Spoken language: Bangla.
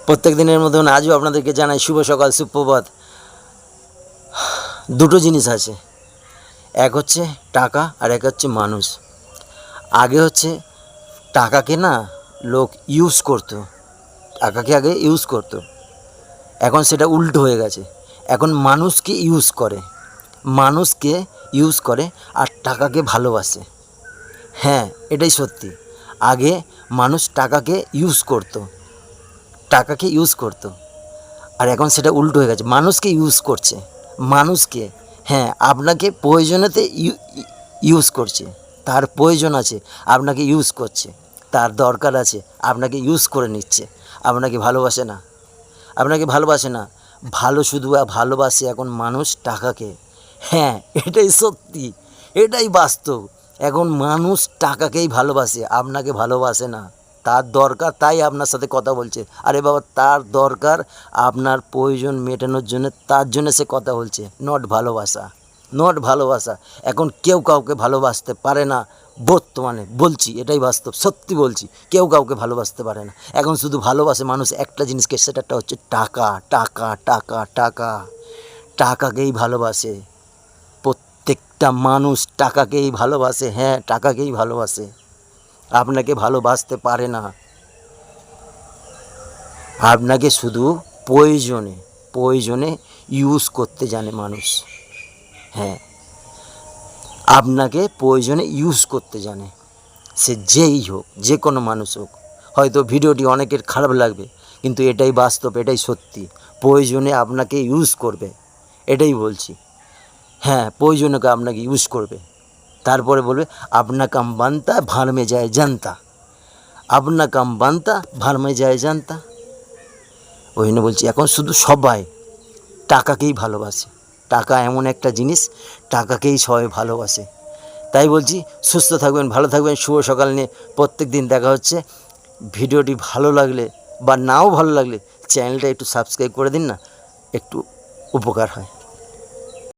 প্রত্যেক দিনের মতন আজও আপনাদেরকে জানাই শুভ সকাল সুপ্রভাত। দুটো জিনিস আছে, এক হচ্ছে টাকা আর এক হচ্ছে মানুষ। আগে হচ্ছে টাকাকে না লোক ইউজ করতো, টাকাকে আগে ইউজ করতো, এখন সেটা উল্টো হয়ে গেছে। এখন মানুষকে ইউজ করে, মানুষকে ইউজ করে আর টাকাকে ভালোবাসে। হ্যাঁ, এটাই সত্যি। আগে মানুষ টাকাকে ইউজ করতো, টাকাকে ইউজ করতো, আর এখন সেটা উল্টো হয়ে গেছে, মানুষকে ইউজ করছে। মানুষকে, হ্যাঁ, আপনাকে প্রয়োজনেতে ইউজ করছে, তার প্রয়োজন আছে আপনাকে ইউজ করছে, তার দরকার আছে আপনাকে ইউজ করে নিচ্ছে, আপনাকে ভালোবাসে না, আপনাকে ভালোবাসে না। শুধু ভালোবাসে এখন মানুষ টাকাকে। হ্যাঁ, এটাই সত্যি, এটাই বাস্তব। এখন মানুষ টাকাকেই ভালোবাসে, আপনাকে ভালোবাসে না। তার দরকার তাই আপনার সাথে কথা বলছে। আরে বাবা, তার দরকার আপনার প্রয়োজন মেটানোর জন্য, তার জন্য সে কথা বলছে, নট ভালোবাসা, নট ভালোবাসা। এখন কেউ কাউকে ভালোবাসতে পারে না বর্তমানে, বলছি এটাই বাস্তব, সত্যি বলছি, কেউ কাউকে ভালোবাসতে পারে না। এখন শুধু ভালোবাসে মানুষ একটা জিনিসকে, সেটা হচ্ছে টাকা, টাকা, টাকা, টাকা। টাকাকেই ভালোবাসে প্রত্যেকটা মানুষ, টাকাকেই ভালোবাসে। হ্যাঁ, টাকাকেই ভালোবাসে, আপনাকে ভালোবাসতে পারে না। আপনাকে শুধু প্রয়োজনে প্রয়োজনে ইউজ করতে জানে মানুষ। হ্যাঁ, আপনাকে প্রয়োজনে ইউজ করতে জানে, সে যেই হোক, যে কোনো মানুষ হোক। হয়তো ভিডিওটি অনেকের খারাপ লাগবে, কিন্তু এটাই বাস্তব, এটাই সত্যি। প্রয়োজনে আপনাকে ইউজ করবে, এটাই বলছি। হ্যাঁ, প্রয়োজনে আপনাকে ইউজ করবে, তারপরে বলবে আপনা কাম বানতা ভার মে যায় জানতা, আপনা কাম বানতা ভার মে যায় জানতা। ওই জন্য বলছি, এখন শুধু সবাই টাকাকেই ভালোবাসে। টাকা এমন একটা জিনিস, টাকাকেই সবাই ভালোবাসে। তাই বলছি, সুস্থ থাকবেন, ভালো থাকবেন। শুভ সকাল নিয়ে প্রত্যেক দিন দেখা হচ্ছে। ভিডিওটি ভালো লাগলে বা নাও ভালো লাগলে চ্যানেলটা একটু সাবস্ক্রাইব করে দিন না, একটু উপকার হয়।